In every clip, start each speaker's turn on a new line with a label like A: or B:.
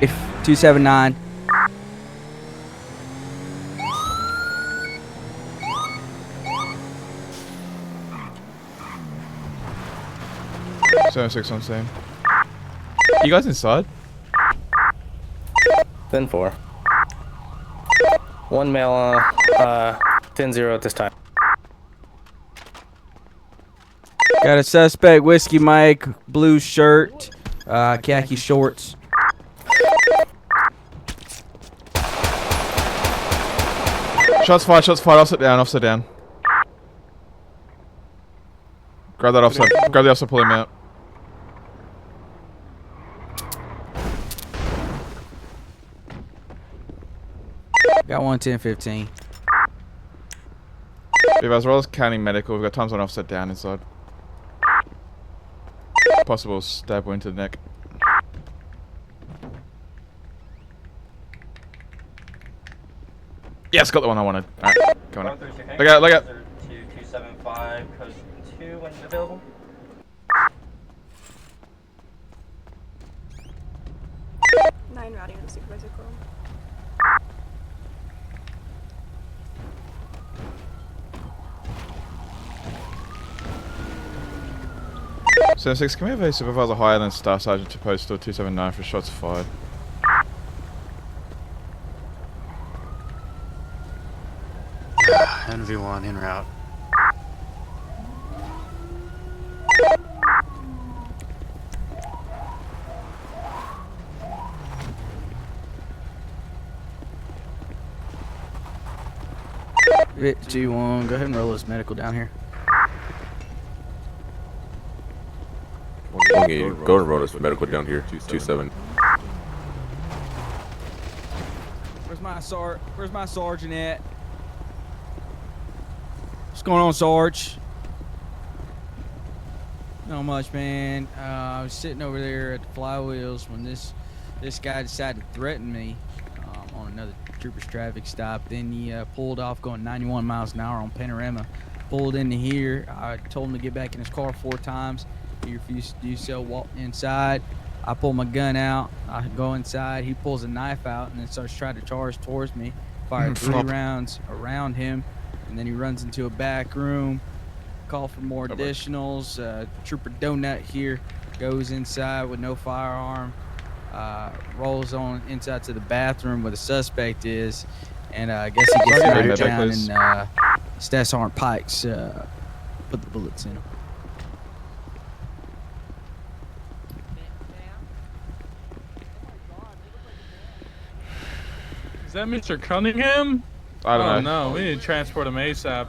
A: If 279.
B: Seven 6 on scene. You guys inside?
C: Then 4. One male, 10-0 at this time.
A: Got a suspect, whiskey Mike, blue shirt, khaki shorts.
B: Shots fired, offset down. Grab that offset, grab the offset, pull him out.
A: Got one 10-15.
B: As well as counting medical, we've got times on offset down inside. Possible stab wound to the neck. Yes, got the one I wanted. Alright, coming up. Look out, look out.
C: 275, code 2 when available.
D: Nine routing on supervisor call.
B: So 6, can we have a supervisor higher than Staff Sergeant to postal 279 for shots fired?
E: NV1 en route.
A: Vic 2-1, go ahead and roll this medical down here.
F: Go and roll this medical down here. 2-7.
A: Where's my sergeant at? What's going on, Sarge? Not much, man. I was sitting over there at the flywheels when this guy decided to threaten me on another trooper's traffic stop. Then he pulled off going 91 miles an hour on Panorama. Pulled into here. I told him to get back in his car 4 times. He refused to do so. Walked inside. I pull my gun out. I go inside. He pulls a knife out and then starts trying to charge towards me. Fired 3 rounds around him, and then he runs into a back room. Call for more additionals. Trooper Donut here goes inside with no firearm. Rolls on inside to the bathroom where the suspect is, and I guess he gets knocked down, and Staff Sergeant Pikes put the bullets in him.
G: Is that Mr. Cunningham?
B: I don't know.
G: Oh no, we need to transport him ASAP.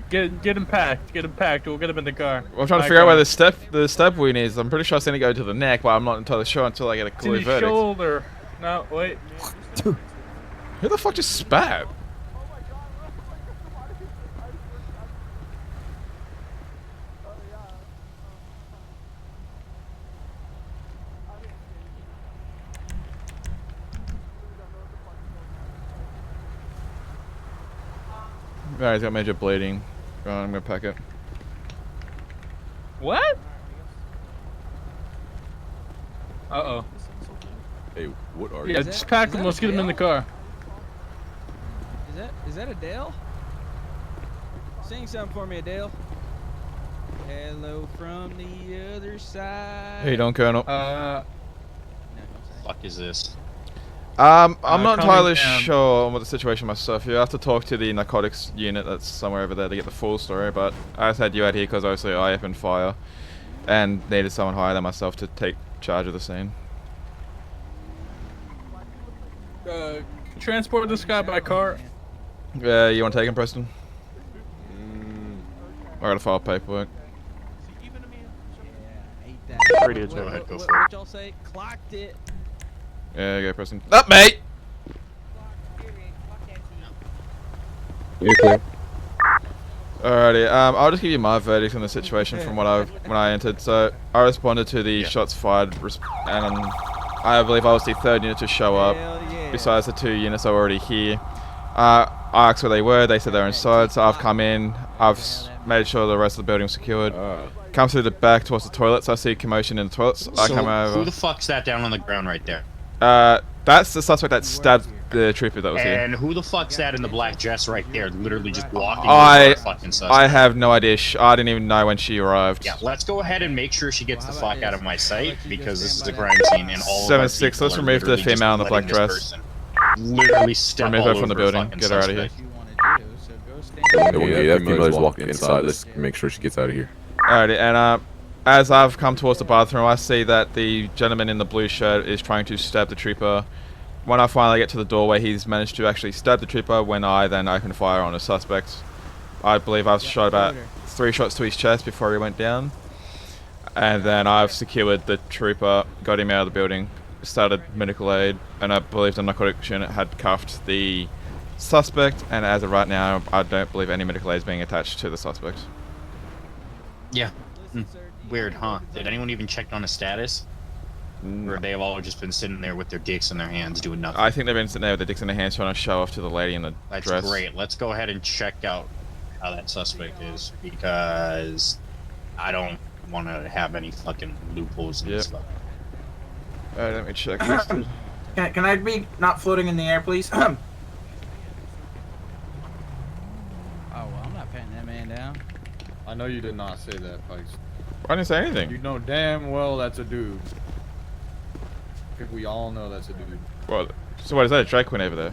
G: Get him packed. Get him packed. We'll get him in the car.
B: Well, I'm trying to figure out where the stab wound is. I'm pretty sure it's going to go to the neck, but I'm not entirely sure until I get a clear
G: it's in
B: verdict.
G: his shoulder. No, wait.
B: Who the fuck just spat? Alright, he's got major bleeding. Go on, I'm gonna pack it.
G: What? Uh-oh.
F: Hey, what are
G: Yeah,
F: you?
G: just pack him. Let's get him in the car.
A: Is that Adele? Sing something for me, Adele. Hello from the other side.
B: How you doing, Colonel?
E: Fuck is this?
B: I'm not entirely
G: down.
B: sure on what the situation myself. You have to talk to the narcotics unit that's somewhere over there to get the full story, but I just had you out here because obviously I opened fire and needed someone higher than myself to take charge of the scene.
G: Transport this guy by car.
B: You want to take him, Preston? I gotta file paperwork.
E: Ready to go ahead, go for it.
A: What y'all say? Clocked it.
B: Yeah, go, Preston. Up, mate!
F: You're clear.
B: Alrighty, I'll just give you my verdict on the situation from when I entered. So, I responded to the shots fired, and I believe I was the 3rd unit to show up, besides the 2 units that were already here. I asked where they were, they said they're inside, so I've come in, I've made sure the rest of the building was secured. Come through the back towards the toilets, I see commotion in the toilets, I come over.
E: Who the fuck's that down on the ground right there?
B: That's the suspect that stabbed the trooper that was here.
E: And who the fuck's that in the black dress right there, literally just walking
B: I-
E: over a fucking suspect?
B: I have no idea. I didn't even know when she arrived.
E: Yeah, let's go ahead and make sure she gets the fuck out of my sight, because this is a crime scene and all of our
B: 7-6,
E: people
B: let's
E: are
B: remove the
E: literally just
B: female in the black
E: letting this
B: dress.
E: person literally step
B: Remove
E: all
B: her from the
E: over a
B: building.
E: fucking
B: Get her out of here.
E: suspect.
F: Yeah, that female's walking inside. Let's make sure she gets out of here.
B: Alrighty, and as I've come towards the bathroom, I see that the gentleman in the blue shirt is trying to stab the trooper. When I finally get to the doorway, he's managed to actually stab the trooper when I then open fire on the suspect. I believe I've shot about 3 shots to his chest before he went down. And then I've secured the trooper, got him out of the building, started medical aid, and I believe the narcotics unit had cuffed the suspect, and as of right now, I don't believe any medical aid is being attached to the suspect.
E: Yeah. Weird, huh? Did anyone even check on his status? Or they have all just been sitting there with their dicks in their hands doing nothing?
B: I think they've been sitting there with their dicks in their hands trying to show off to the lady in the
E: That's
B: dress.
E: great. Let's go ahead and check out how that suspect is, because I don't want to have any fucking loopholes in this stuff.
B: Alright, let me check this.
H: Can I be not floating in the air, please?
A: Oh, well, I'm not patting that man down.
I: I know you did not say that, Pikes.
B: I didn't say anything.
I: You know damn well that's a dude. I think we all know that's a dude.
B: Well, so what is that, a drag queen over there?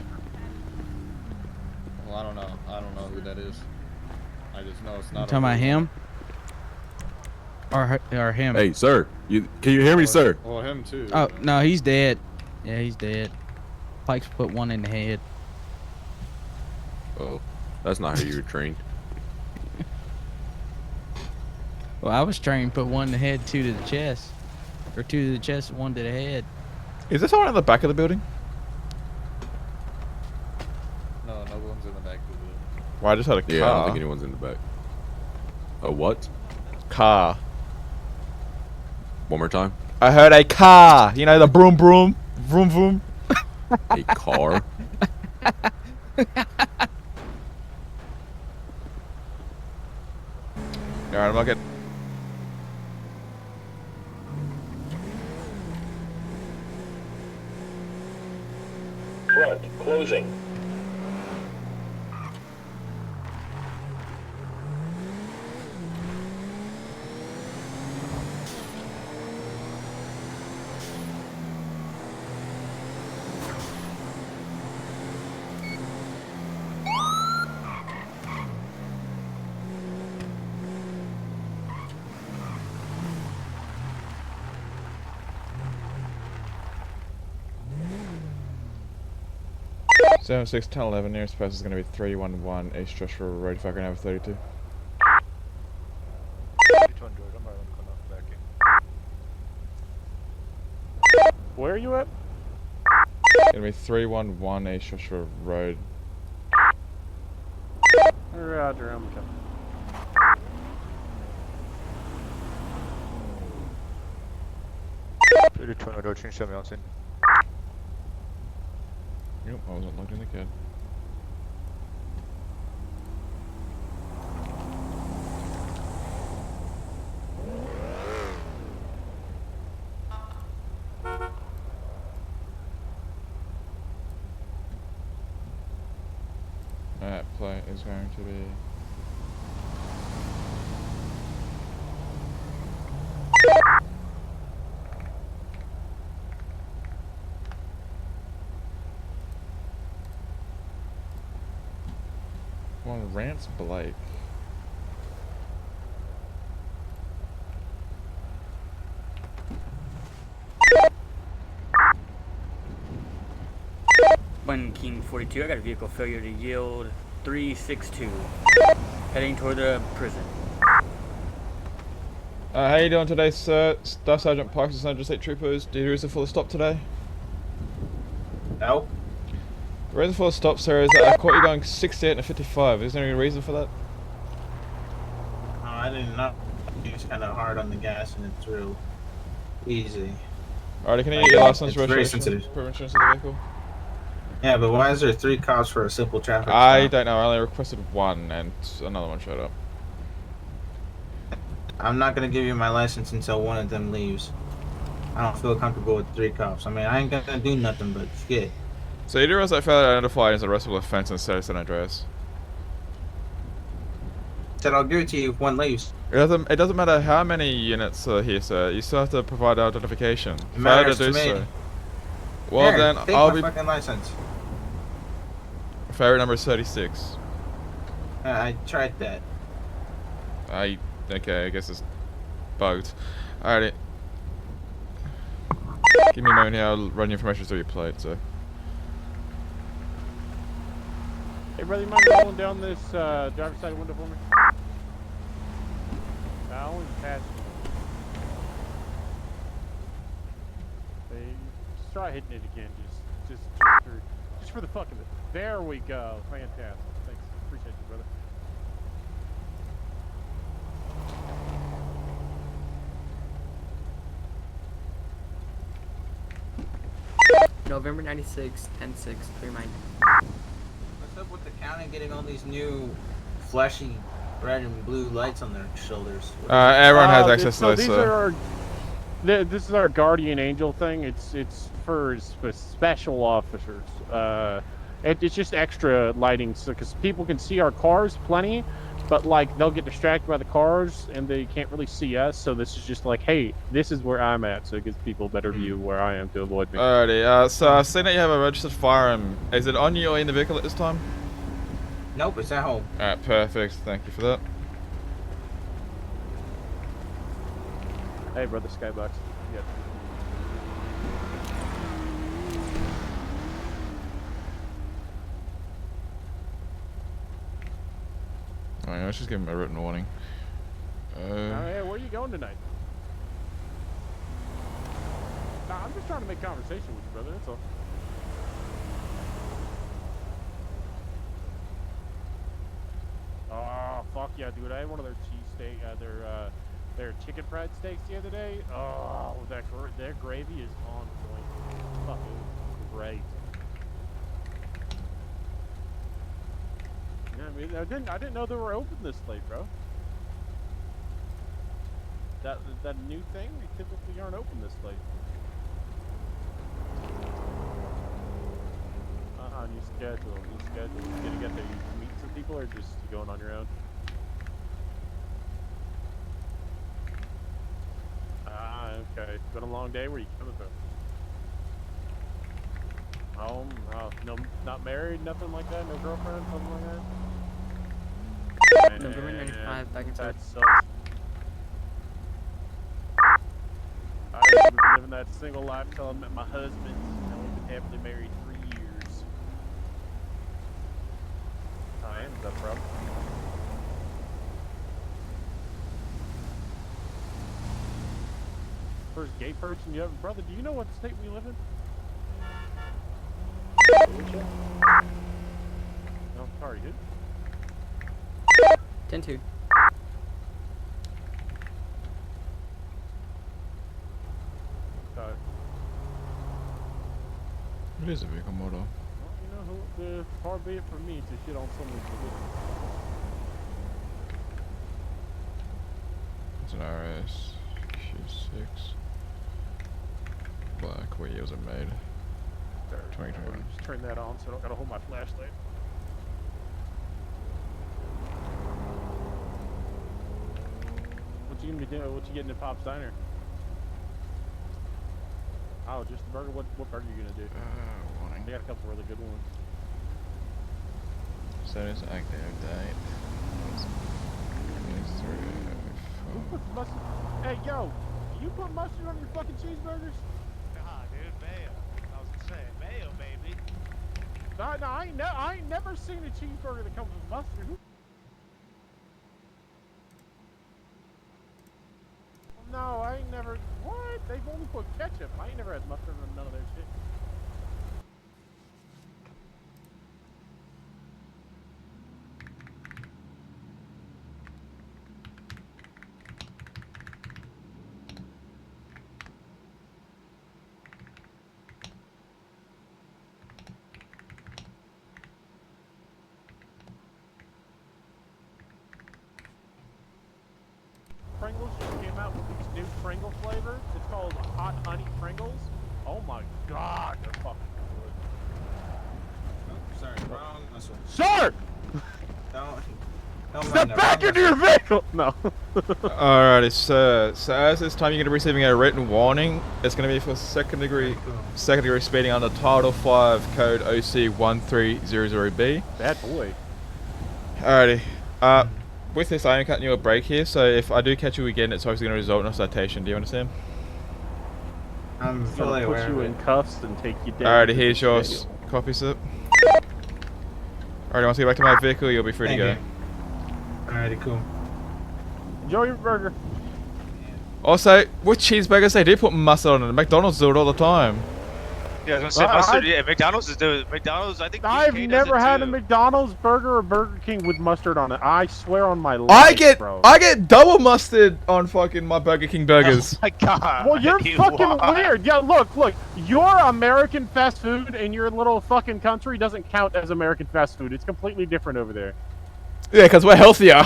I: Well, I don't know. I don't know who that is. I just know it's
A: You
I: not.
A: talking about him? Or him?
F: Hey, sir. Can you hear me, sir?
I: Well, him too.
A: Oh, no, he's dead. Yeah, he's dead. Pike's put one in the head.
F: Oh, that's not how you were trained.
A: Well, I was trained to put one in the head, 2 to the chest. Or 2 to the chest, 1 to the head.
B: Is there someone in the back of the building?
I: No one's in the back of the building.
B: Well, I just had a car.
F: Yeah, I don't think anyone's in the back. A what?
B: Car.
F: One more time.
B: I heard a car. You know, the broom broom. Vroom vroom.
F: A car?
B: Alright, I'm not getting...
J: Front, closing.
B: Seven 6 10 11. Nearest person is going to be 311 East Joshua Road. If I can have 32.
G: Where are you at?
B: Going to be 311 East Joshua Road.
G: Roger, I'm coming.
B: Yep, I wasn't logged in the kid. That plate is going to be... One Rance Blake.
K: One King 42, I got a vehicle failure to yield 362. Heading toward the prison.
B: How you doing today, sir? Staff Sergeant Parks and Sergeant State Troopers. Did you reason for the stop today?
H: No.
B: The reason for the stop, sir, is that I caught you going 68 and 55. Is there any reason for that?
H: Oh, I didn't know. It's kind of hard on the gas and it's real easy.
B: Alright, can you get your license,
H: It's very
B: registration,
H: sensitive.
B: permission of the vehicle?
H: Yeah, but why is there 3 cops for a simple traffic
B: I
H: stop?
B: don't know. I only requested one, and another one showed up.
H: I'm not gonna give you my license until one of them leaves. I don't feel comfortable with 3 cops. I mean, I ain't gonna do nothing but shit.
B: So you do realize that failure to identify is a arrestable offense in San Andreas?
H: Said I'll give it to you if one leaves.
B: It doesn't matter how many units are here, sir. You still have to provide identification.
H: It
B: Failure to
H: matters
B: do
H: to me.
B: so. Well
H: Here,
B: then,
H: take
B: I'll
H: my
B: be.
H: fucking license.
B: Failure number is 36.
H: I tried that.
B: Okay, I guess it's bugged. Alrighty. Give me a moment here, I'll run your information through your plate, so.
L: Hey, brother, you mind rolling down this driver's side window for me? I only passed you. Hey, just try hitting it again, just for the fuck of it. There we go. Fantastic. Thanks. Appreciate you, brother.
K: November 96, 10-6, clear mind.
H: What's up with the county getting all these new flashy red and blue lights on their shoulders?
B: Everyone has access to those,
L: these
B: so.
L: are our, this is our guardian angel thing. It's for special officers. It's just extra lighting, so because people can see our cars plenty, but like they'll get distracted by the cars and they can't really see us. So this is just like, hey, this is where I'm at, so it gives people a better view where I am to avoid me.
B: Alrighty, so I've seen that you have a registered firearm. Is it on you or in the vehicle at this time?
H: Nope, it's at home.
B: Alright, perfect. Thank you for that.
L: Hey, brother, Skybox. Yeah.
B: Alright, let's just give him a written warning.
L: Hey, where are you going tonight? Nah, I'm just trying to make conversation with you, brother. That's all. Oh, fuck yeah, dude. I had one of their cheesesteak, their chicken fried steaks the other day. Oh, their gravy is on point. Fucking great. Yeah, I mean, I didn't know they were open this late, bro. That new thing, we typically aren't open this late. New schedule. You gonna get there, you meet some people, or just you going on your own? Okay. It's been a long day. Where you coming from? Home? No, not married, nothing like that? No girlfriend, something like that?
K: November 95, back in
L: That
K: touch.
L: sucks. I've been living that single life till I met my husband, and we've been happily married 3 years. I am, that bro. First gay person you ever, brother, do you know what state we live in? No, sorry, dude.
K: 10-2.
B: What is a vehicle model?
L: Well, you know who, far be it from me to shit on someone's religion.
B: It's an RS Q6. Black. What years it made?
L: There,
B: 2021.
L: Just turn that on so I don't gotta hold my flashlight. What you gonna be doing? What you getting at Pop's Diner? Oh, just the burger. What burger are you gonna do?
B: Warning.
L: They got a couple really good ones.
B: Status active date.
L: Who puts mustard? Hey, yo, do you put mustard on your fucking cheeseburgers?
M: Nah, dude, mayo. I was gonna say mayo, baby.
L: No, I ain't never seen a cheeseburger that comes with mustard. No, I ain't never. What? They've only put ketchup. I ain't never had mustard on none of their shit. Pringles just came out with these new Pringle flavors. It's called Hot Honey Pringles. Oh my god, they're fucking good.
H: Oh, sorry, wrong muscle.
L: Sir!
H: Don't
L: Step
H: mind
L: back into your vehicle! No.
B: Alrighty, so as this time you're going to be receiving a written warning. It's going to be for second degree speeding under Title 5 Code OC 1300B.
L: Bad boy.
B: Alrighty. With this, I am cutting you a break here, so if I do catch you again, it's obviously going to result in a citation. Do you understand?
H: I'm
L: I'll
H: fully
L: put
H: aware
L: you
H: of
L: in
H: it.
L: cuffs and take you down.
B: Alrighty,
L: to
B: here's
L: the
B: your
L: jail.
B: copy slip. Alrighty, once you get back to my vehicle, you'll be free to go.
H: Thank you. Alrighty, cool.
L: Enjoy your burger.
B: Also, with cheeseburgers, they do put mustard on it. McDonald's do it all the time.
M: Yeah, I was gonna say mustard. Yeah, McDonald's is doing McDonald's. I think
L: I've
M: BK does
L: never
M: it
L: had
M: too.
L: a McDonald's burger or Burger King with mustard on it. I swear on my life,
B: I get
L: bro.
B: double mustard on fucking my Burger King burgers.
M: Oh my god.
L: Well, you're
M: You
L: fucking
M: are.
L: weird. Yeah, look. Your American fast food in your little fucking country doesn't count as American fast food. It's completely different over there.
B: Yeah, because we're healthier.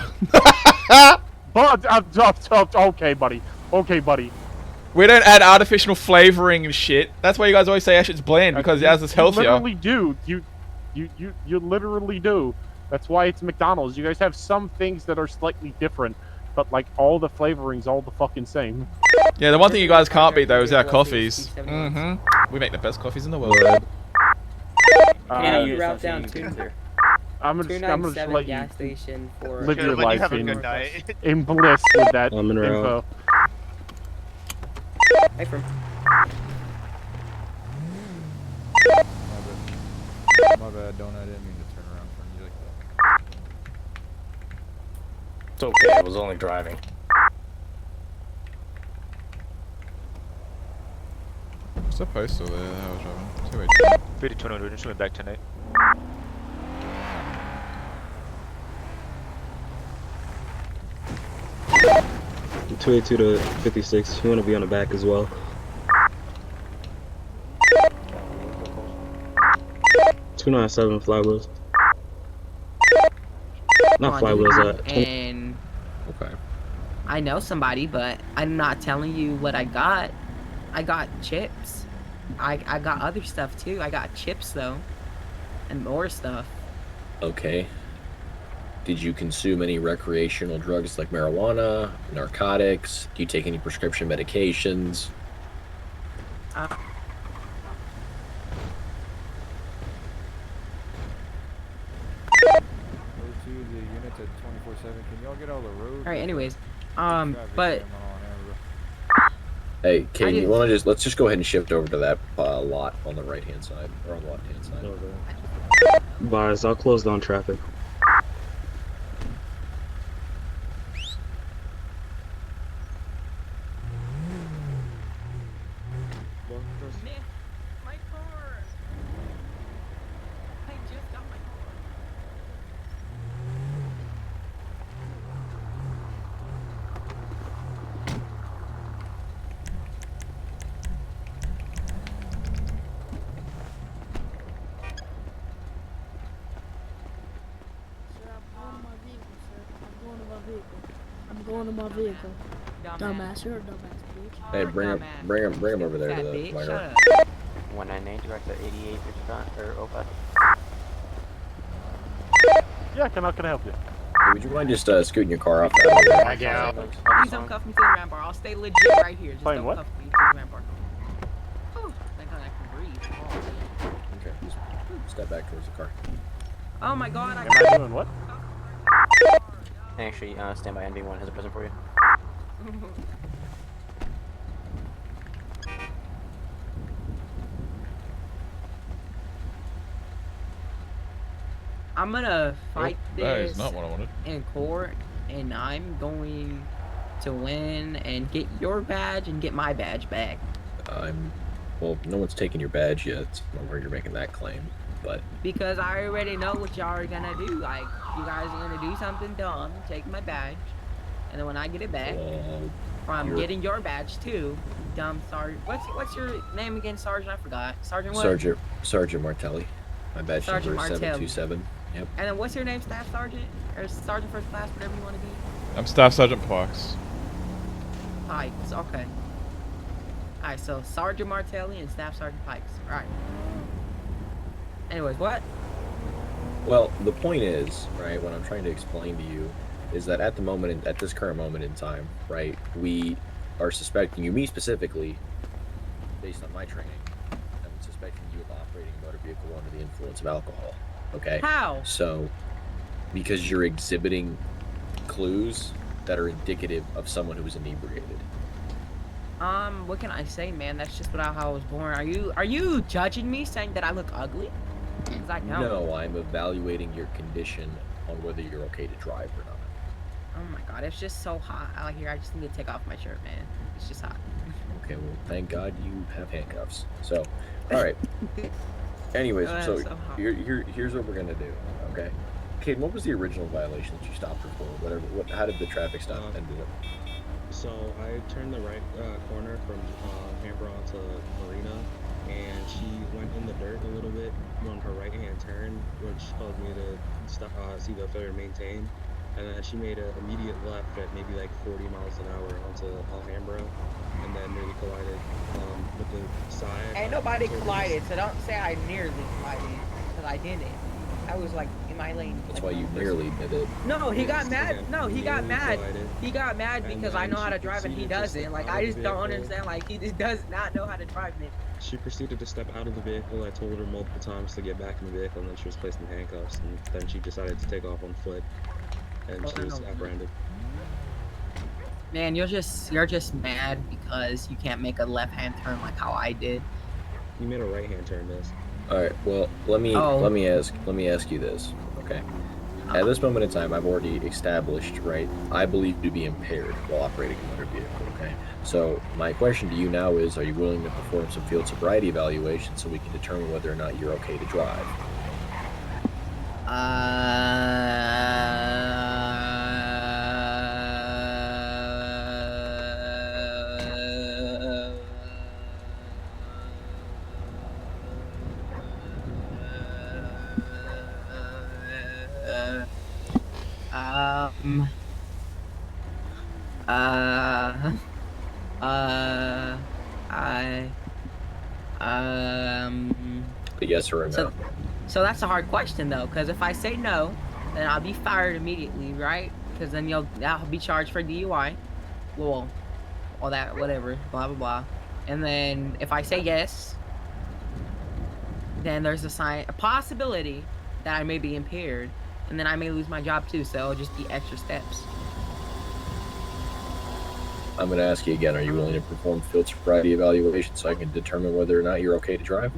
L: But, okay, buddy. Okay, buddy.
B: We don't add artificial flavoring and shit. That's why you guys always say our shit's bland, because ours is healthier.
L: You literally do. You literally do. That's why it's McDonald's. You guys have some things that are slightly different, but like all the flavorings all the fucking same.
B: Yeah, the one thing you guys can't beat though is our coffees. We make the best coffees in the world.
K: route down to
L: I'm gonna just let you
K: gas station for
L: live your
M: Let you
L: life
M: have a
L: in,
M: good night.
L: in bliss with that
N: I'm in a row.
L: info.
K: Hey, from
I: My bad, don't. I didn't mean to turn around from you like that.
C: It's okay, I was only driving.
B: What's the postal there? I was driving. 282.
M: 5021, we're just going back tonight.
N: From 282 to 56. You want to be on the back as well. 297 flywheels. Not flywheels.
O: And
F: Okay.
O: I know somebody, but I'm not telling you what I got. I got chips. I got other stuff too. I got chips though, and more stuff.
P: Okay. Did you consume any recreational drugs like marijuana, narcotics? Do you take any prescription medications?
O: Uh,
I: To the units at 24/7. Can y'all get all the roads?
O: all right. Anyways,
I: Traffic
O: but
I: jam on
P: Hey, Kane,
O: I
P: you
O: did-
P: want to let's just go ahead and shift over to that lot on the right hand side, or on the left hand side.
N: Bars, I'll close down traffic.
O: my car. I just got my car.
Q: I'm going to my vehicle. Dumbass, you're a dumbass, bitch.
P: Hey, bring him over there to the minor.
C: 198 direct at 88 or 05.
L: Yeah, can I help you?
P: Hey, would you mind just scooting your car off?
O: Please don't cuff me to the ramp bar. I'll stay legit right here. Just
L: Playing
O: don't
L: what?
O: cuff me to the ramp bar. Oh, thank God I can breathe. Oh.
P: Okay, just step back towards the car.
O: Oh my God, I
L: Am
O: got
L: I doing what?
C: Actually, stand by. NV1 has a present for you.
O: I'm gonna fight
B: that is
O: this
B: not what I wanted.
O: in court, and I'm going to win and get your badge and get my badge back.
P: Well, no one's taken your badge yet. So I don't know where you're making that claim, but
O: Because I already know what y'all are gonna do. Like, you guys are gonna do something dumb, take my badge, and then when I get it back, from
P: you're-
O: getting your badge too, dumb sergeant. What's your name again, Sergeant? I forgot. Sergeant what?
P: Sergeant Martelli. My badge
O: Sergeant
P: number is
O: Martelli.
P: 727. Yep.
O: And then what's your name, Staff Sergeant? Or Sergeant First Class, whatever you want to be?
B: I'm Staff Sergeant Parks.
O: Pikes. Okay. Alright, so Sergeant Martelli and Staff Sergeant Pikes. Alright. Anyways, what?
P: Well, the point is, right, what I'm trying to explain to you is that at the moment, at this current moment in time, right, we are suspecting you, me specifically, based on my training, I'm suspecting you of operating a motor vehicle under the influence of alcohol. Okay?
O: How?
P: So, because you're exhibiting clues that are indicative of someone who is inebriated.
O: What can I say, man? That's just how I was born. Are you judging me, saying that I look ugly? Because I don't.
P: No, I'm evaluating your condition on whether you're okay to drive or not.
O: Oh my god, it's just so hot out here. I just need to take off my shirt, man. It's just hot.
P: Okay, well, thank God you have handcuffs. So, all right. Anyways,
O: Oh,
P: so
O: that's so hot.
P: here's what we're gonna do. Okay, Kate, what was the original violation that you stopped her for? Whatever. How did the traffic stop end up?
N: So I turned the right corner from Canberra to Marina, and she went in the dirt a little bit on her right-hand turn, which caused me to stop, see the failure to maintain. And then she made an immediate left at maybe like 40 miles an hour onto Alhambra, and then nearly collided with the side.
O: Ain't nobody collided, so don't say I nearly collided, because I didn't. I was like in my lane.
P: That's why you nearly did it.
O: No, he got mad.
N: again,
O: No, he got
N: nearly
O: mad.
N: collided.
O: He got mad
N: And
O: because I
N: then
O: know how
N: she
O: to drive and he
N: proceeded to
O: doesn't.
N: step
O: Like,
N: out
O: I
N: of
O: just
N: the
O: don't
N: vehicle.
O: understand. Like, he just does not know how to drive, man.
N: She proceeded to step out of the vehicle. I told her multiple times to get back in the vehicle, and then she was placed in handcuffs. And then she decided to take off on foot, and she was apprehended.
O: Man, you're just mad because you can't make a left-hand turn like how I did.
N: You made a right-hand turn, miss.
P: All right. Well, let me ask you this. Okay. At this moment in time, I've already established, right? I believe you to be impaired while operating a motor vehicle. Okay. So my question to you now is: are you willing to perform some field sobriety evaluation so we can determine whether or not you're okay to drive? A yes or a no?
O: So that's a hard question though, because if I say no, then I'll be fired immediately, right? Because then I'll be charged for DUI. Well, all that, whatever, blah blah blah. And then if I say yes, then there's a possibility that I may be impaired, and then I may lose my job too. So it'll just be extra steps.
P: I'm going to ask you again: are you willing to perform field sobriety evaluation so I can determine whether or not you're okay to drive?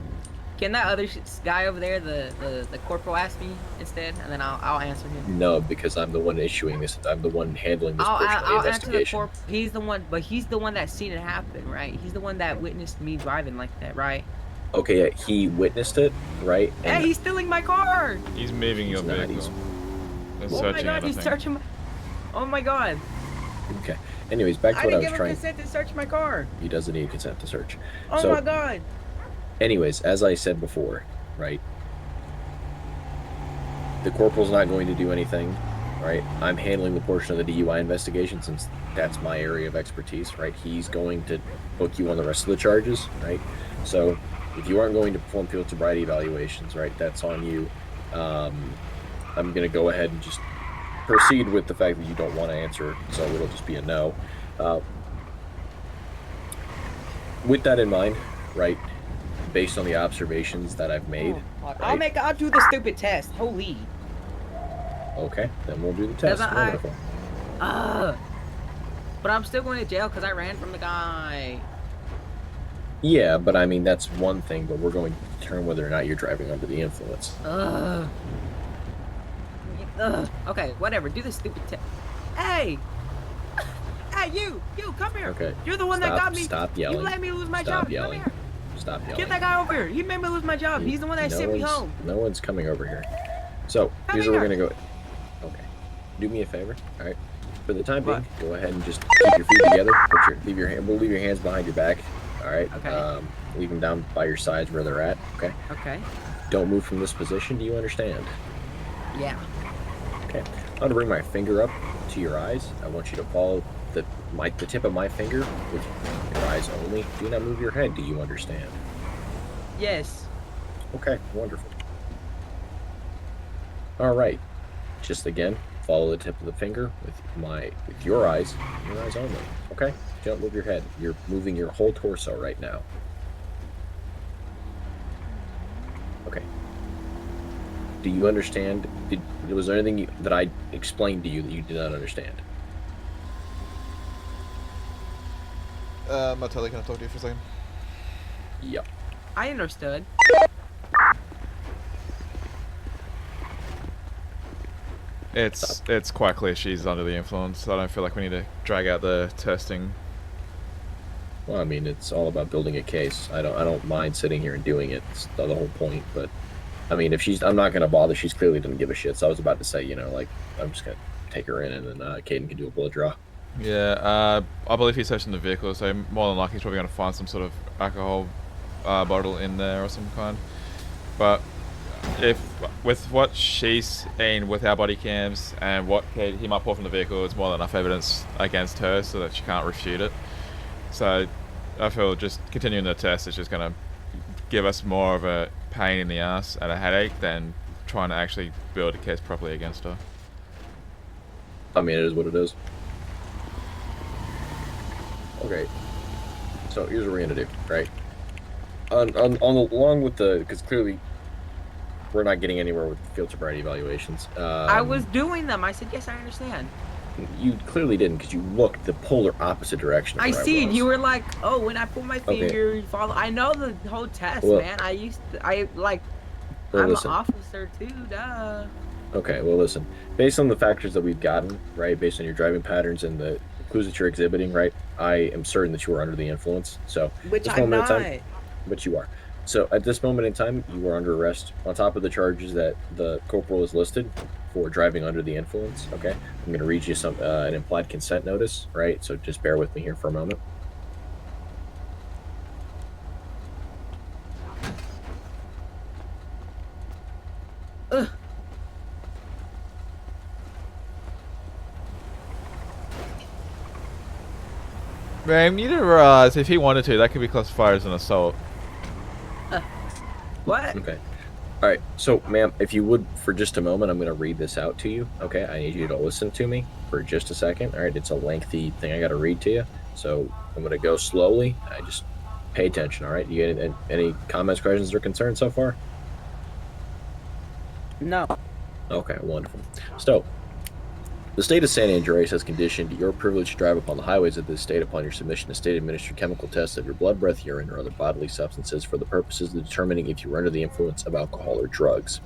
O: Can that other guy over there, the corporal, ask me instead, and then I'll answer him?
P: No, because I'm the one issuing this. I'm the one handling this portion of the
O: I'll answer the
P: investigation.
O: corporal. He's the one, but he's the one that seen it happen, right? He's the one that witnessed me driving like that, right?
P: Okay, yeah, he witnessed it, right?
O: Hey, he's stealing my car!
B: He's moving your
P: not,
B: vehicle. And
O: Oh my
B: searching
O: god, he's
B: everything.
O: searching my... Oh my god.
P: Okay. Anyways, back to
O: I
P: what I
O: didn't
P: was
O: give him
P: trying.
O: consent to search my car.
P: He doesn't need consent to search.
O: Oh
P: So,
O: my god.
P: anyways, as I said before, right? The corporal's not going to do anything, right? I'm handling the portion of the DUI investigation since that's my area of expertise, right? He's going to book you on the rest of the charges, right? So if you aren't going to perform field sobriety evaluations, right, that's on you. I'm going to go ahead and just proceed with the fact that you don't want to answer, so it'll just be a no. With that in mind, right, based on the observations that I've made,
O: I'll do the stupid test. Holy.
P: okay, then we'll do the test. Wonderful.
O: But I'm still going to jail because I ran from the guy.
P: Yeah, but I mean, that's one thing, but we're going to determine whether or not you're driving under the influence.
O: Okay, whatever. Do the stupid test. Hey! Hey, you, come here.
P: Okay.
O: You're the one that got me.
P: Stop yelling.
O: You let me lose my
P: Stop
O: job.
P: yelling.
O: Come here.
P: Stop yelling.
O: Get that guy over here. He made me lose my job. He's the one that sent me home.
P: No one's coming over here. So, here's where we're going to go. Okay. Do me a favor, all right? For the time being, go ahead and just keep your feet together. We'll leave your hands behind your back, all right?
O: Okay.
P: Leave them down by your sides where they're at, okay?
O: Okay.
P: Don't move from this position. Do you understand?
O: Yeah.
P: Okay. I'm going to bring my finger up to your eyes. I want you to follow the tip of my finger with your eyes only. Do not move your head. Do you understand?
O: Yes.
P: Okay, wonderful. All right. Just again, follow the tip of the finger with your eyes only. Okay? Don't move your head. You're moving your whole torso right now. Okay. Do you understand? Was there anything that I explained to you that you did not understand?
B: Martelli, can I talk to you for a second?
P: Yep.
O: I understood.
B: It's quite clear she's under the influence. I don't feel like we need to drag out the testing.
P: Well, I mean, it's all about building a case. I don't mind sitting here and doing it. It's the whole point. But I mean, I'm not gonna bother. She's clearly doesn't give a shit. So I was about to say, you know, like I'm just gonna take her in, and then Caden can do a blood draw.
B: Yeah, I believe he's searching the vehicle, so more than likely he's probably going to find some sort of alcohol bottle in there or some kind. But if with what she's seen with our body cams and what he might pull from the vehicle, it's more than enough evidence against her so that she can't refute it. So I feel just continuing the test is just going to give us more of a pain in the ass and a headache than trying to actually build a case properly against her.
P: I mean, it is what it is. Okay, so here's what we're gonna do, right? Along with because clearly we're not getting anywhere with field sobriety evaluations.
O: I was doing them. I said, yes, I understand.
P: You clearly didn't because you looked the polar opposite direction.
O: I see. You were like, oh, when I pull my finger, you follow. I know the whole test, man. Well, I'm
P: listen.
O: an officer too, duh.
P: Okay, well, listen. Based on the factors that we've gotten, right, based on your driving patterns and the clues that you're exhibiting, right, I am certain that you are under the influence. So,
O: which
P: this
O: I'm
P: moment
O: not.
P: In time, but you are. So, at this moment in time, you are under arrest on top of the charges that the corporal has listed for driving under the influence. Okay, I'm going to read you an implied consent notice, right? So, just bear with me here for a moment.
O: Ugh.
B: Man, you didn't realize if he wanted to, that could be classified as an assault.
O: What?
P: Okay. All right. So, ma'am, if you would, for just a moment, I'm going to read this out to you. Okay. I need you to listen to me for just a second. All right. It's a lengthy thing I got to read to you. So I'm going to go slowly. I just pay attention. All right. You get any comments, questions, or concerns so far?
O: No.
P: Okay. Wonderful. So, the state of San Andreas has conditioned your privilege to drive upon the highways of this state upon your submission to state-administered chemical tests of your blood, breath, urine, or other bodily substances for the purposes of determining if you are under the influence of alcohol or drugs.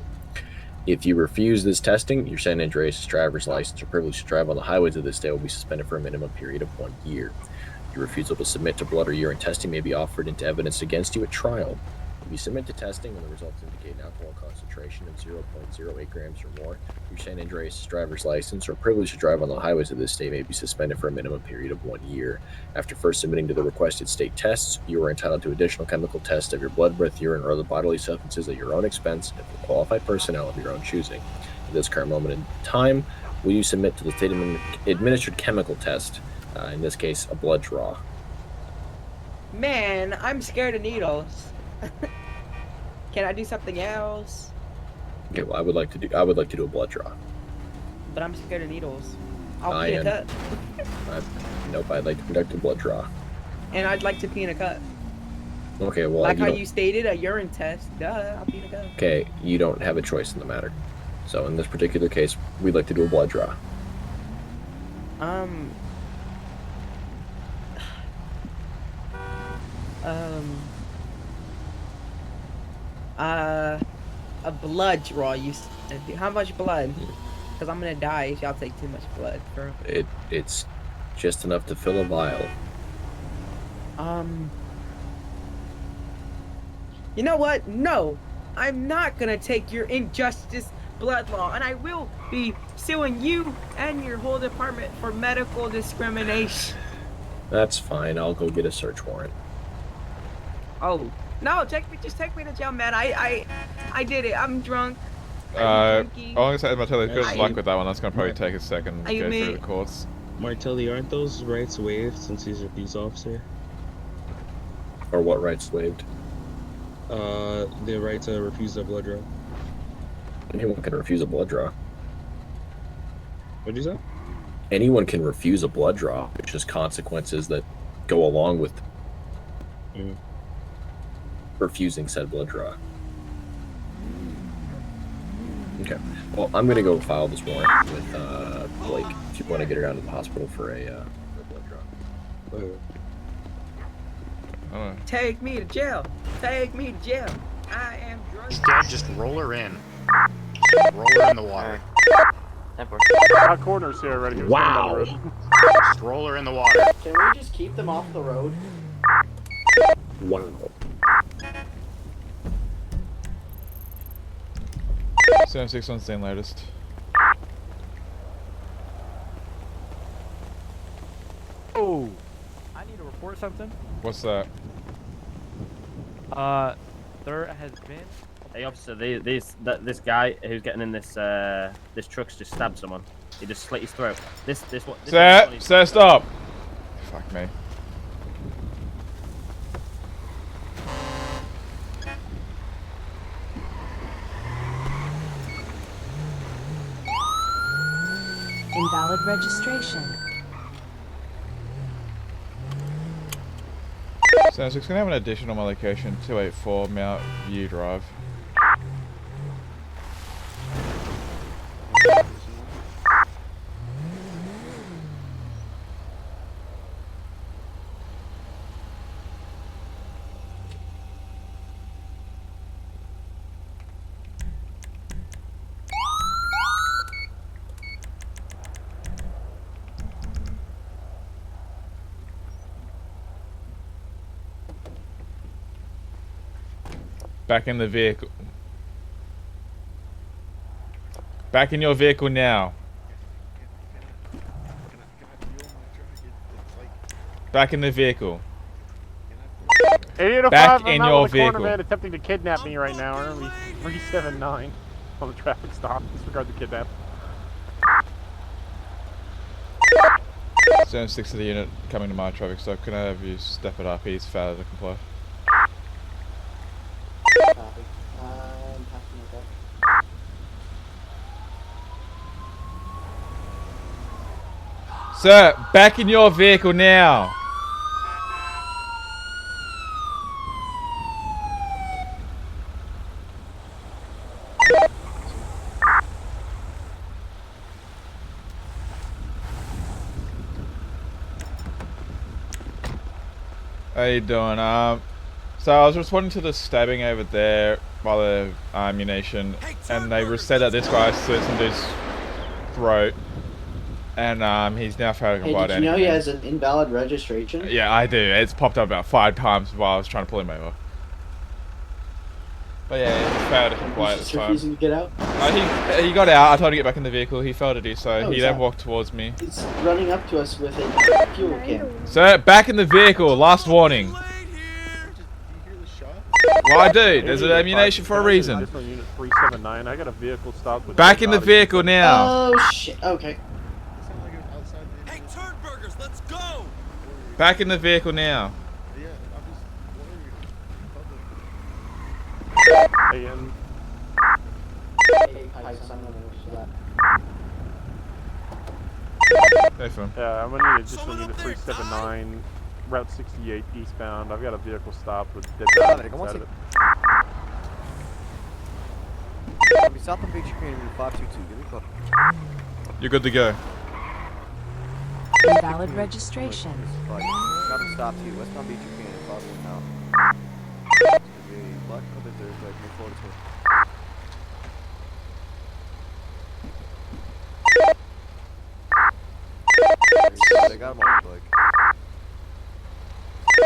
P: If you refuse this testing, your San Andreas driver's license or privilege to drive on the highways of this state will be suspended for a minimum period of 1 year. Your refusal to submit to blood or urine testing may be offered into evidence against you at trial. If you submit to testing and the results indicate an alcohol concentration of 0.08 grams or more, your San Andreas driver's license or privilege to drive on the highways of this state may be suspended for a minimum period of 1 year. After first submitting to the requested state tests, you are entitled to additional chemical tests of your blood, breath, urine, or other bodily substances at your own expense and for qualified personnel of your own choosing. At this current moment in time, will you submit to the state-administered chemical test, in this case, a blood draw?
O: Man, I'm scared of needles. Can I do something else?
P: Okay, well, I would like to do a blood draw.
O: But I'm scared of needles. I'll pee in a cup.
P: Nope, I'd like to conduct a blood draw.
O: And I'd like to pee in a cup.
P: Okay, well,
O: like how you stated, a urine test. Duh, I'll pee in a cup.
P: Okay, you don't have a choice in the matter. So in this particular case, we'd like to do a blood draw.
O: A blood draw. You said. How much blood? Because I'm gonna die if y'all take too much blood, bro.
P: It's just enough to fill a vial.
O: You know what? No, I'm not gonna take your injustice blood law, and I will be suing you and your whole department for medical discrimination.
P: That's fine. I'll go get a search warrant.
O: Oh no! Just take me to jail, man. I did it. I'm drunk.
B: I'm gonna say, Martelli, good luck with that one. That's gonna probably take a second to go through the courts.
N: Martelli, aren't those rights waived since he's a peace officer?
P: Or what rights waived?
N: The right to refuse a blood draw.
P: Anyone can refuse a blood draw.
N: What did you say?
P: Anyone can refuse a blood draw, which is consequences that go along with refusing said blood draw. Okay. Well, I'm gonna go file this warrant with Blake if you want to get her down to the hospital for a blood draw.
O: Take me to jail. Take me to jail. I am drunk.
E: Dad, just roll her in. Just roll her in the water.
L: Our corner's here already.
E: Wow. Just roll her in the water.
R: Can we just keep them off the road?
P: Wow.
B: 76 on stand latest.
S: Oh, I need to report something.
B: What's that?
S: There has been. Hey, officer, this guy who's getting in this this truck's just stabbed someone. He just slit his throat.
B: Sir, stop! Fuck me.
T: Invalid registration.
B: 76 can I have an addition on my location, 284 Mount View Drive. Back in the vehicle. Back in your vehicle now. Back in the vehicle.
L: 805,
B: Back
L: I'm
B: in
L: out
B: your
L: with a corner
B: vehicle.
L: man attempting to kidnap me right now. Are we 379 on the traffic stop? Disregard the kidnap.
B: 76 to the unit coming to my traffic stop. Can I have you step it up? He's failed to comply.
R: Copy. I'm passing it back.
B: Sir, back in your vehicle now. How you doing? So I was responding to the stabbing over there by the ammunition, and they said that this guy slit some dude's throat, and he's now failed to
R: Hey,
B: comply
R: did
B: to
R: you know he
B: anything.
R: has an invalid registration?
B: Yeah, I do. It's popped up about 5 times while I was trying to pull him over. But yeah, he failed to comply at
R: He's
B: this
R: just
B: time.
R: refusing to get out?
B: He got out. I told him to get back in the vehicle. He failed to do so.
R: Oh,
B: He
R: he's
B: then
R: out.
B: walked towards me.
R: He's running up to us with a fuel can.
B: Sir, back in the vehicle. Last warning. Well, I do. There's an ammunition for a reason.
L: This one, unit 379. I got a vehicle stopped with.
B: Back in the vehicle now.
R: Oh shit. Okay.
J: Hey, Turnburgers, let's go!
B: Back in the vehicle now.
L: AM.
B: Hey, fam.
L: Yeah, I'm gonna need additional unit 379, Route 68 eastbound. I've got a vehicle stopped with dead bodies inside of it.
U: South of Beach Community 522. Give me a call.
B: You're good to go.
T: Invalid registration.
U: Got him stopped here. Westbound Beach Community 511 now. Black Other Thursday. Move forward to They got him on the bike.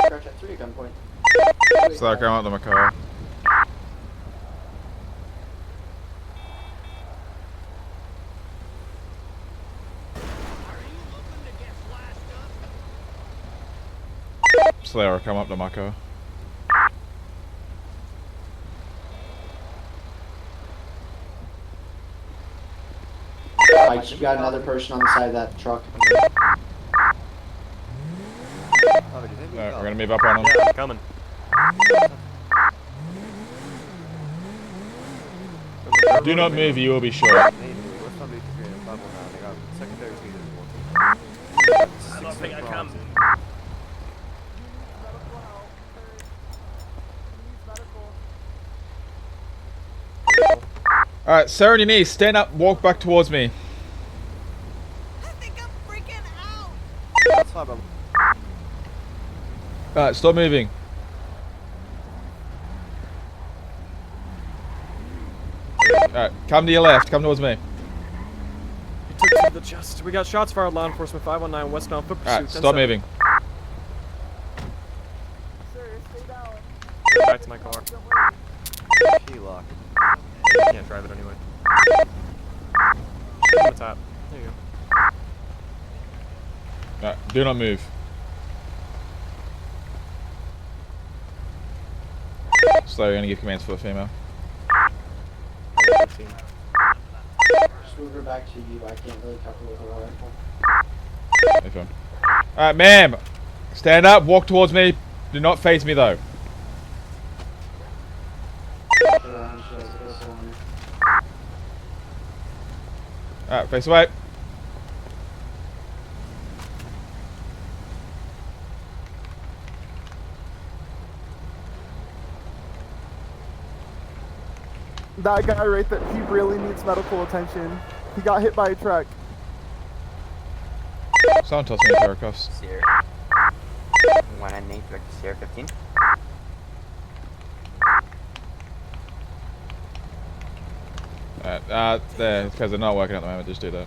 R: Crouch at 3 at gunpoint.
B: So I come out of my car. Slayer, come up to my car.
R: Watch, you got another person on the side of that truck.
B: Alright, we're gonna move up on him.
S: Yeah, I'm coming.
B: Do not move, you will be shot.
S: I don't think I can.
B: Alright, sir on your knees, stand up, walk back towards me. Alright, stop moving. Alright, come to your left, come towards me.
D: He took to the chest. We got shots fired, law enforcement 519 westbound foot pursuit.
B: Alright, stop moving.
D: Go back to my car.
U: Key lock.
D: You can't drive it anyway. On the top. There you go.
B: Alright, do not move. So we're gonna give commands for the female.
R: Just move her back to you. I can't really cover with a rifle.
B: Okay. Alright, ma'am. Stand up, walk towards me. Do not face me though. Alright, face away.
V: That guy right there, he really needs medical attention. He got hit by a truck.
B: Someone toss me a pair of cuffs.
W: Sierra. 198, direct to Sierra 15.
B: There, because they're not working at the moment, just do that.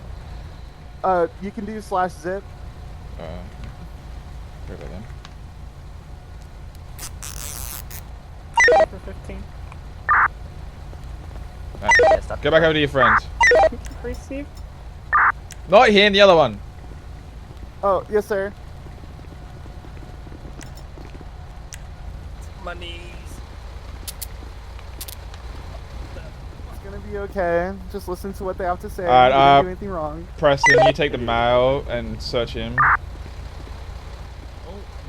V: You can do /zip.
B: Sorry about that.
V: For 15.
B: Alright, go back over to your friends.
V: Receive.
B: Not here, the other one.
V: Oh, yes, sir.
D: My knees.
V: It's gonna be okay. Just listen to what they have to say.
B: Alright,
V: You didn't do anything wrong.
B: Preston, you take the male and search him.
G: Oh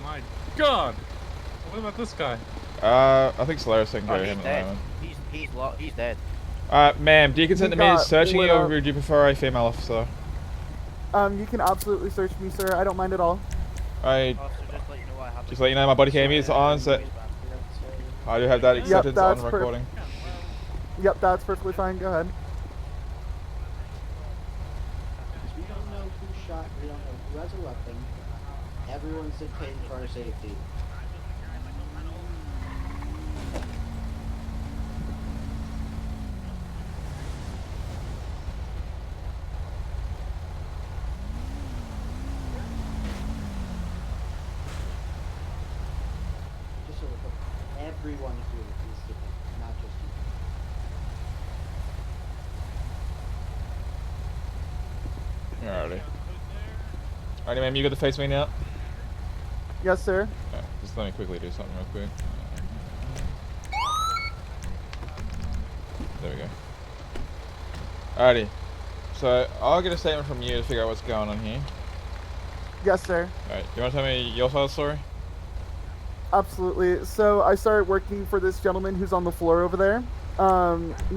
G: my god! What about this guy?
B: I think Solaris can carry him at the
U: dead.
B: moment.
U: He's dead.
B: Ma'am, do you consent to me
V: got
B: searching
V: lit
B: you,
V: up.
B: or would you prefer a female officer?
V: You can absolutely search me, sir. I don't mind at all.
B: Just let you know my body cam is on, so I do have that acceptance on recording.
V: Yep, that's perfectly fine. Go ahead.
R: We don't know who shot, we don't know who has a weapon. Everyone's dictating for our safety. Just so we're clear, everyone here is dictating, not just you.
B: Alrighty. Alrighty, ma'am, you got to face me now?
V: Yes, sir.
B: Just let me quickly do something real quick. There we go. Alrighty. So, I'll get a statement from you to figure out what's going on here.
V: Yes, sir.
B: Alright, you want to tell me your side of the story?
V: Absolutely. So I started working for this gentleman who's on the floor over there.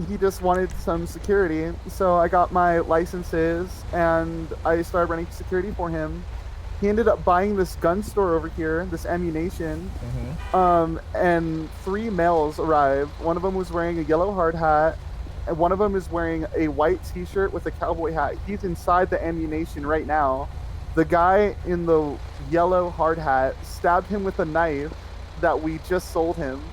V: He just wanted some security, so I got my licenses and I started running security for him. He ended up buying this gun store over here, this ammunition, and 3 males arrived. One of them was wearing a yellow hard hat, and one of them is wearing a white t-shirt with a cowboy hat. He's inside the ammunition right now. The guy in the yellow hard hat stabbed him with a knife that we just sold him.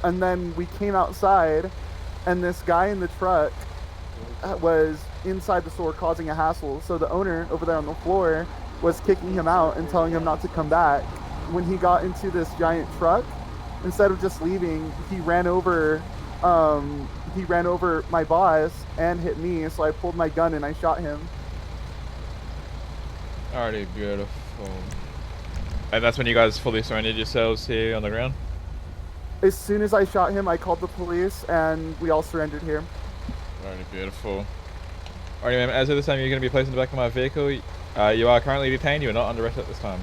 V: And then we came outside, and this guy in the truck was inside the store causing a hassle. So the owner over there on the floor was kicking him out and telling him not to come back. When he got into this giant truck, instead of just leaving, he ran over my boss and hit me. So I pulled my gun and I shot him.
B: Alrighty, beautiful. And that's when you guys fully surrendered yourselves here on the ground?
V: As soon as I shot him, I called the police and we all surrendered here.
B: Alrighty, beautiful. Alrighty, ma'am, as of this time, you're going to be placed in the back of my vehicle. You are currently detained. You are not under arrest at this time.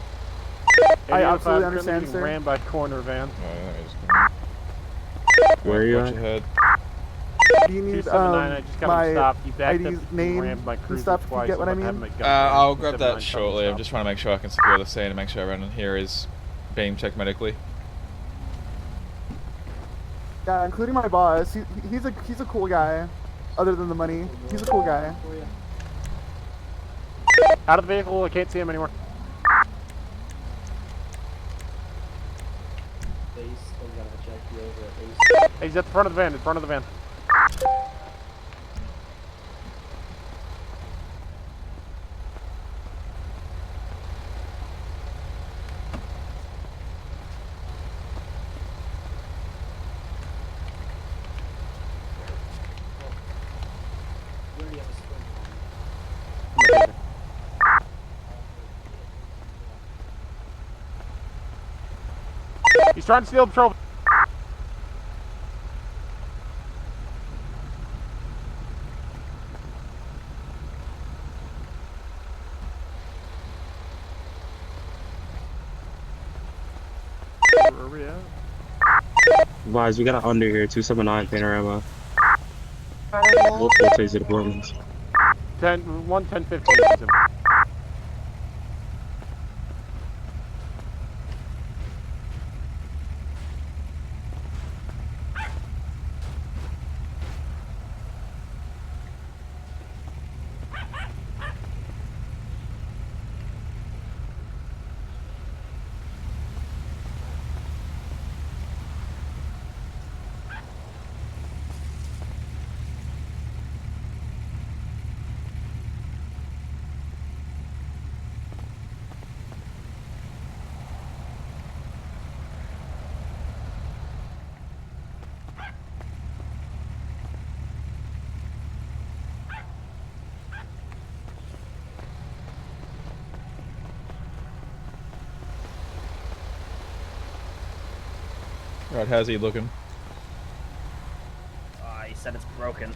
V: I absolutely understand, sir.
L: Ran by corner van.
N: Where are you
B: Watch
N: at?
B: your head.
V: Do you need
L: 279, I just got him
V: my
L: stopped. He backed
V: ID's
L: up and
V: name
L: rammed my
V: and
L: cruiser
V: stuff? If you
L: twice.
V: get what I
L: I'm about to
V: mean?
L: have him at gunpoint.
B: I'll grab
L: 279
B: that shortly. I'm
L: stopped.
B: just trying to make sure I can secure the scene and make sure everyone in here is being checked medically.
V: Yeah, including my boss. He's a cool guy. Other than the money, he's a cool guy.
L: Out of the vehicle. I can't see him anymore. He's at the front of the van. In front of the van. He's trying to steal the trophy. Where are we at?
N: Wise, we got an under here, 279 Panorama. Multiple taser deployments.
L: 10-15.
B: Alright, how's he looking?
S: He said it's broken.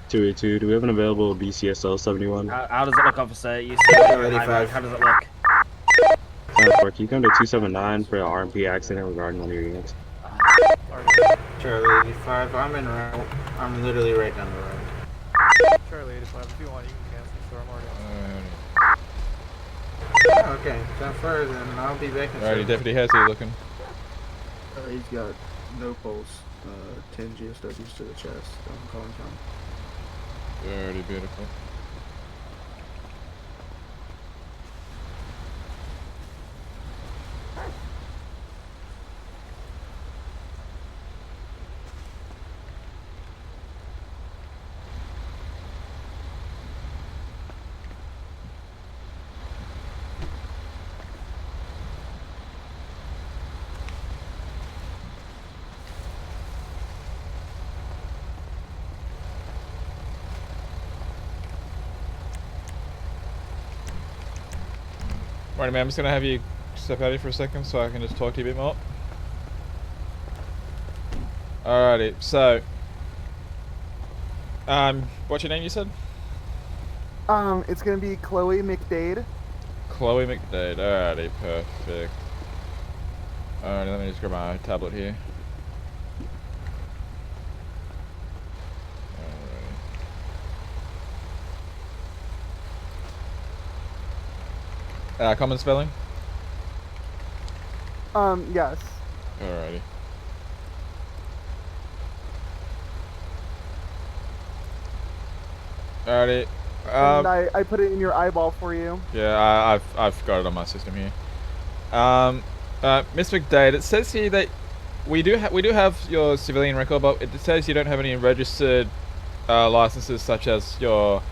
N: 282, do we have an available BCSL 71?
S: How does it look, officer? You see it in high road. How does it look?
N: Can you come to 279 for an RMP accident regarding one of your units?
A: Charlie 85, I'm en route. I'm literally right down the road.
U: Charlie 85, if you want, you can cancel, so I'm already
A: Oh, okay, so far then I'll be back in
B: Alrighty, Deputy, how's he looking?
H: He's got no pulse, 10 GSWs to the chest. I'm calling County.
B: Alrighty, beautiful. Alright, man, I'm just gonna have you step out here for a second so I can just talk to you a bit more. Alrighty, so what's your name you said?
V: It's gonna be Chloe McDade.
B: Chloe McDade, alrighty, perfect. Alright, let me just grab my tablet here. Common spelling?
V: Yes.
B: Alrighty. Alrighty.
V: And I put it in your eyeball for you.
B: Yeah, I've got it on my system here. Miss McDade, it says here that we do have your civilian record, but it says you don't have any registered licenses such as your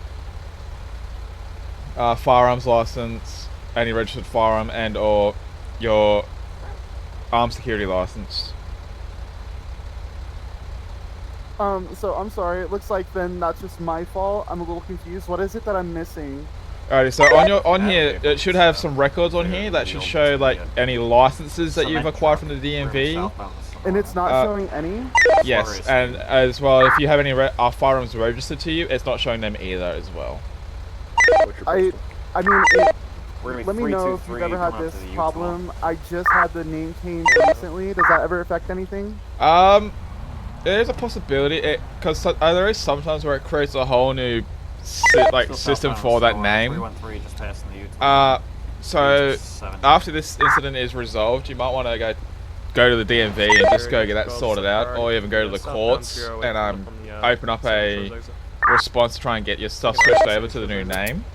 B: firearms license, any registered firearm, and or your armed security license.
V: So I'm sorry, it looks like then that's just my fault. I'm a little confused. What is it that I'm missing?
B: Alrighty, so on here, it should have some records on here that should show like any licenses that you've acquired from the DMV.
V: And it's not showing any?
B: Yes, and as well, if you have any firearms registered to you, it's not showing them either as well.
V: I mean,
U: We're gonna be
V: let me know if you've
U: 323
V: ever had
U: coming up
V: this
U: to the U
V: problem. I just had the name change recently. Does that ever affect anything?
B: There's a possibility, because there is sometimes where it creates a whole new system for that name.
U: 313 just passing the U.
B: So after this incident is resolved, you might want to go to the DMV and just go get that sorted out, or even go to the courts and open up a response to try and get your stuff switched over to the new name.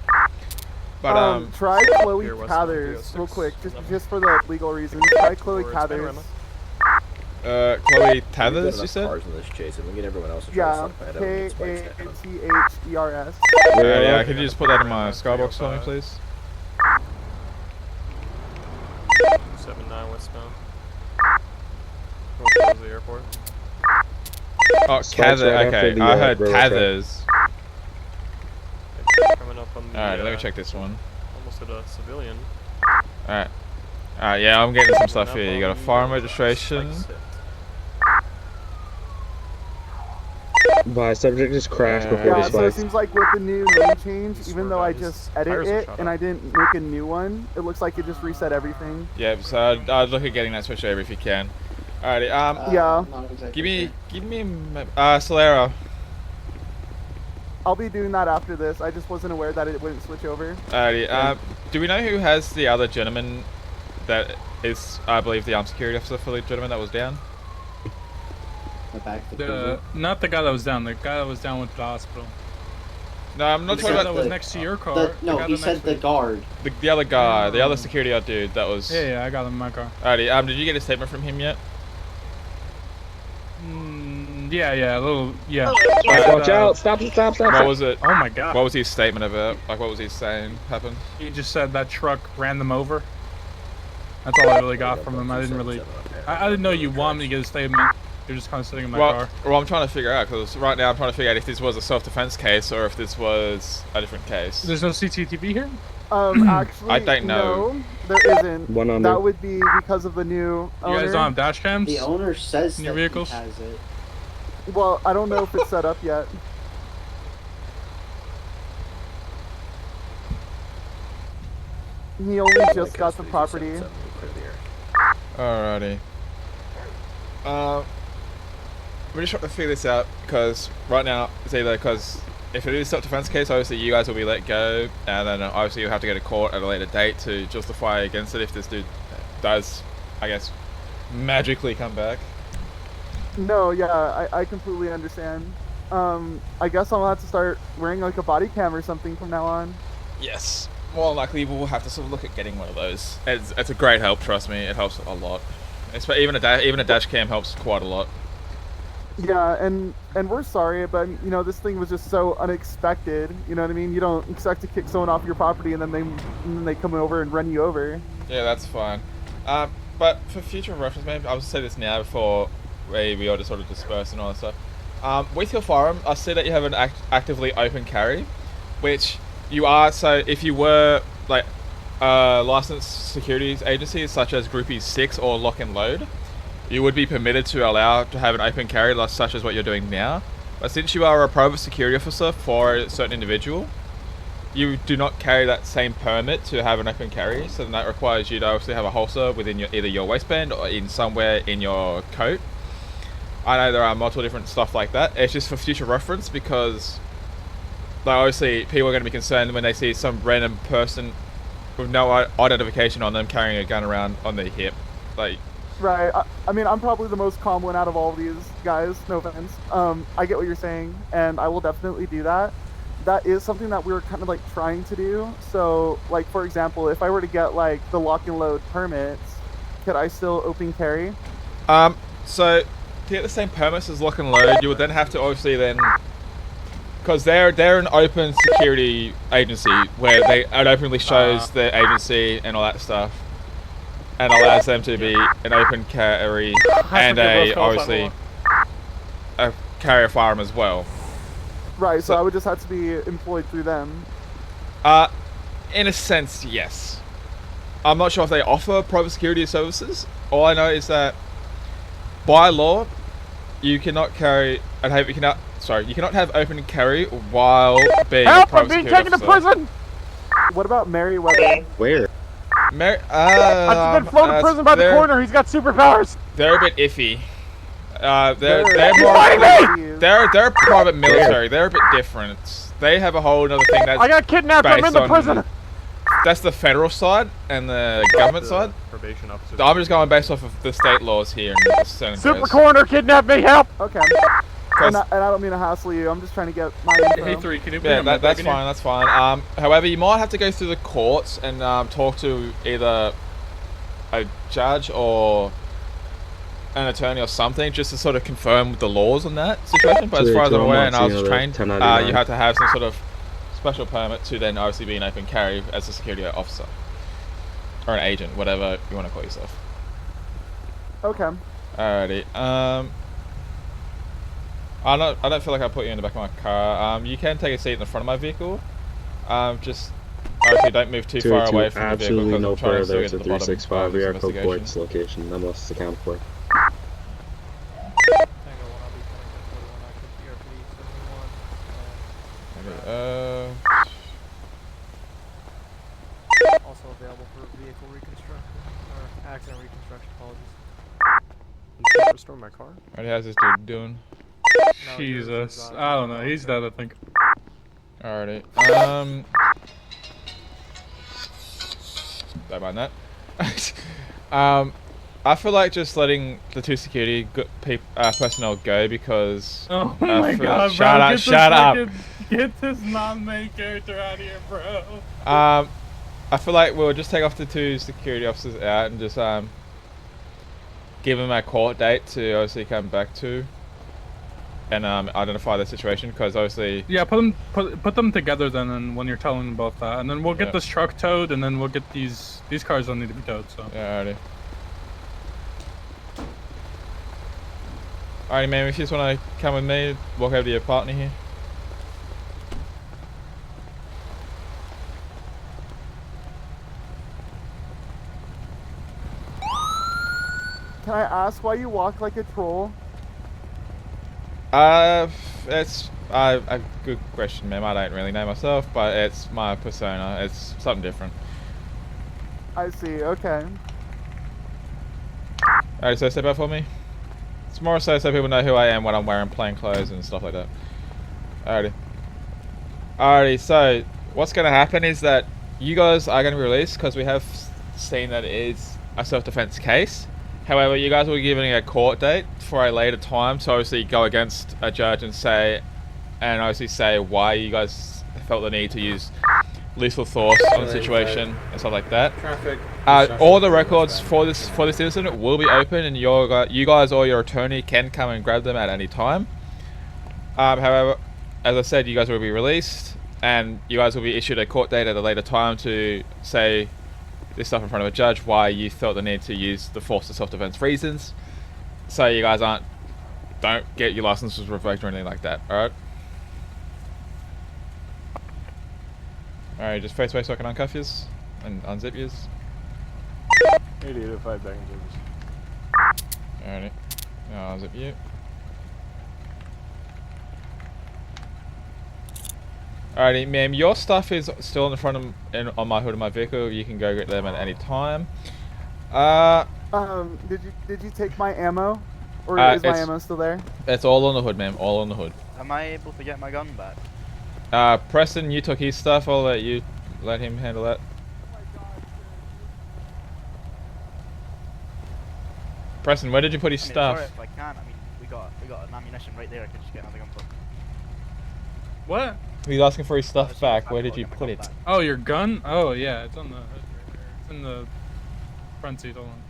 B: But
V: try Chloe Cathers real quick, just for the legal reasons. Try Chloe Cathers.
B: Chloe Tathers, you said?
P: Cars in this chase, and we get everyone else to try to
V: Yeah,
P: slap ahead of them and get spikes down.
V: K-A-T-H-E-R-S.
B: Yeah, can you just put that in my skybox for me, please?
D: 79 westbound. Going towards the airport.
B: Oh, Cather, okay, I heard Tathers.
D: Coming up on the,
B: Alright, let me check this one.
D: almost at a civilian.
B: Alright. Alright, yeah, I'm getting some stuff here. You got a firearm registration.
N: My subject just crashed before
V: Yeah,
N: the
V: so it
N: spikes.
V: seems like with the new name change, even though I just edit it and I didn't make a new one, it looks like it just reset everything.
B: Yeah, so I'd look at getting that switch over if you can. Alrighty,
V: yeah.
B: Give me, Solera.
V: I'll be doing that after this. I just wasn't aware that it wouldn't switch over.
B: Alrighty, do we know who has the other gentleman that is, I believe, the armed security officer for the gentleman that was down?
G: Not the guy that was down. The guy that was down went to the hospital.
B: No, I'm not talking about
G: that was next to your car.
R: No, he said the guard.
B: The other guy, the other security guard dude that was...
G: Yeah, I got him in my car.
B: Alrighty, did you get a statement from him yet?
G: Yeah, a little, yeah.
N: Watch out! Stop!
B: What was it?
G: Oh my god.
B: What was his statement about? Like, what was he saying happened?
G: He just said that truck ran them over. That's all I really got from him. I didn't really... I didn't know you wanted me to get a statement. You're just kind of sitting in my car.
B: Well, I'm trying to figure out, because right now I'm trying to figure out if this was a self-defense case or if this was a different case.
G: There's no CCTV here?
V: Actually,
B: I don't know.
V: No, there isn't.
N: One under.
V: That would be because of the new owner.
G: You guys don't have dash cams?
R: The owner says
G: in your
R: that
G: vehicles?
R: he has it.
V: Well, I don't know if it's set up yet. He only just got the property.
B: Alrighty. We're just trying to figure this out, because right now it's either because if it is a self-defense case, obviously you guys will be let go, and then obviously you'll have to go to court at a later date to justify against it if this dude does, I guess, magically come back.
V: No, yeah, I completely understand. I guess I'll have to start wearing like a body cam or something from now on.
B: Yes. More likely we'll have to sort of look at getting one of those. It's a great help, trust me. It helps a lot. Even a dash cam helps quite a lot.
V: Yeah, and we're sorry, but you know, this thing was just so unexpected. You know what I mean? You don't expect to kick someone off your property and then they come over and run you over.
B: Yeah, that's fine. But for future reference, maybe I'll say this now before we all just sort of disperse and all that stuff. With your firearm, I see that you have an actively open carry, which you are. So if you were like licensed securities agencies such as Groupie 6 or Lock and Load, you would be permitted to allow to have an open carry such as what you're doing now. But since you are a private security officer for a certain individual, you do not carry that same permit to have an open carry, so then that requires you to obviously have a holster within either your waistband or in somewhere in your coat. I know there are multiple different stuff like that. It's just for future reference because like, obviously people are going to be concerned when they see some random person with no identification on them carrying a gun around on their hip. Like,
V: right. I mean, I'm probably the most calm one out of all of these guys. No offense. I get what you're saying, and I will definitely do that. That is something that we were kind of like trying to do. So, like for example, if I were to get like the lock and load permits, could I still open carry?
B: So to get the same permits as Lock and Load, you would then have to obviously then, because they're an open security agency where it openly shows their agency and all that stuff, and allows them to be an open carry and obviously carry a firearm as well.
V: Right. So I would just have to be employed through them.
B: In a sense, yes. I'm not sure if they offer private security services. All I know is that by law, you cannot carry and have you cannot have open carry while being a
L: Help! I'm
B: private
L: being
B: security
L: taken to
B: officer.
L: prison.
V: What about Merriweather?
E: Where?
L: I've been flown to prison by the coroner. He's got superpowers.
B: They're a bit iffy. They're
L: He's
B: more.
L: fighting me!
B: They're private military. They're a bit different. They have a whole other thing that's.
L: I got kidnapped. I'm in the prison.
B: That's the federal side and the government side.
D: Probation officer.
B: I'm just going based off of the state laws here in the San
L: Super
B: Andreas.
L: coroner kidnapped me. Help!
V: Okay. And I don't mean to hassle you. I'm just trying to get my info.
G: Hey, 3, can you bring
B: Yeah,
G: him back
B: that's
G: in
B: fine.
G: here?
B: That's fine. However, you might have to go through the courts and talk to either a judge or an attorney or something, just to sort of confirm the laws on that situation. But as far as I'm aware, and I was trained, you have to have some sort of special permit to then obviously be an open carry as a security officer or an agent, whatever you want to call yourself.
V: Okay.
B: Alrighty. I don't feel like I put you in the back of my car. You can take a seat in the front of my vehicle. Just obviously don't move too far away from the vehicle because I'm trying to still get to the bottom of this investigation.
N: location, unless accounted for.
D: Also available for vehicle reconstruction or accident reconstruction. Apologies. You restore my car?
B: What how's this dude doing?
G: Jesus, I don't know. He's dead, I think.
B: Alrighty. Don't mind that. I feel like just letting the two security personnel go because.
G: Oh my god,
B: bro! Shut up!
G: Get this non-main character out of here, bro.
B: I feel like we'll just take off the two security officers out and just give them a court date to obviously come back to and identify the situation because obviously.
G: Yeah, put them together then, and when you're telling them about that, and then we'll get this truck towed, and then we'll get these cars don't need to be towed. So.
B: Yeah, alrighty. Alrighty, man. If you just want to come with me, walk over to your partner here.
V: Can I ask why you walk like a troll?
B: It's a good question, ma'am. I don't really know myself, but it's my persona. It's something different.
V: I see. Okay.
B: Alright, so step out for me. It's more so people know who I am when I'm wearing plain clothes and stuff like that. Alrighty, so what's going to happen is that you guys are going to be released because we have seen that it is a self-defense case. However, you guys will be given a court date for a later time to obviously go against a judge and obviously say why you guys felt the need to use lethal force on the situation and stuff like that. All the records for this incident will be open, and you guys or your attorney can come and grab them at any time. However, as I said, you guys will be released, and you guys will be issued a court date at a later time to say this stuff in front of a judge why you felt the need to use the force for self-defense reasons, so you guys don't get your licenses revoked or anything like that. Alright, just face away so I can uncuff yous and unzip yous.
L: 8805 back in service.
B: Alrighty, now I'll unzip you. Alrighty, ma'am, your stuff is still in the front of on my hood of my vehicle. You can go get them at any time.
V: Did you take my ammo, or is my ammo still there?
B: It's all on the hood, ma'am. All on the hood.
U: Am I able to get my gun back?
B: Preston, you took his stuff. I'll let him handle that. Preston, where did you put his stuff?
U: Sorry if I can. I mean, we got an ammunition right there. I could just get another gun from.
G: What?
B: He's asking for his stuff back. Where did you put it?
G: Oh, your gun? Oh yeah, it's on the hood right there. It's in the front seat. Hold on.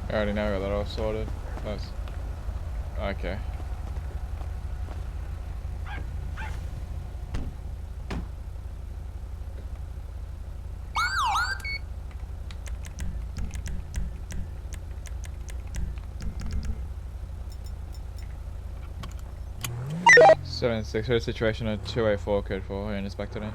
B: Alrighty, now we got that all sorted. That's okay. Seven six. Heard a situation at 284 code 4. Who inspected it?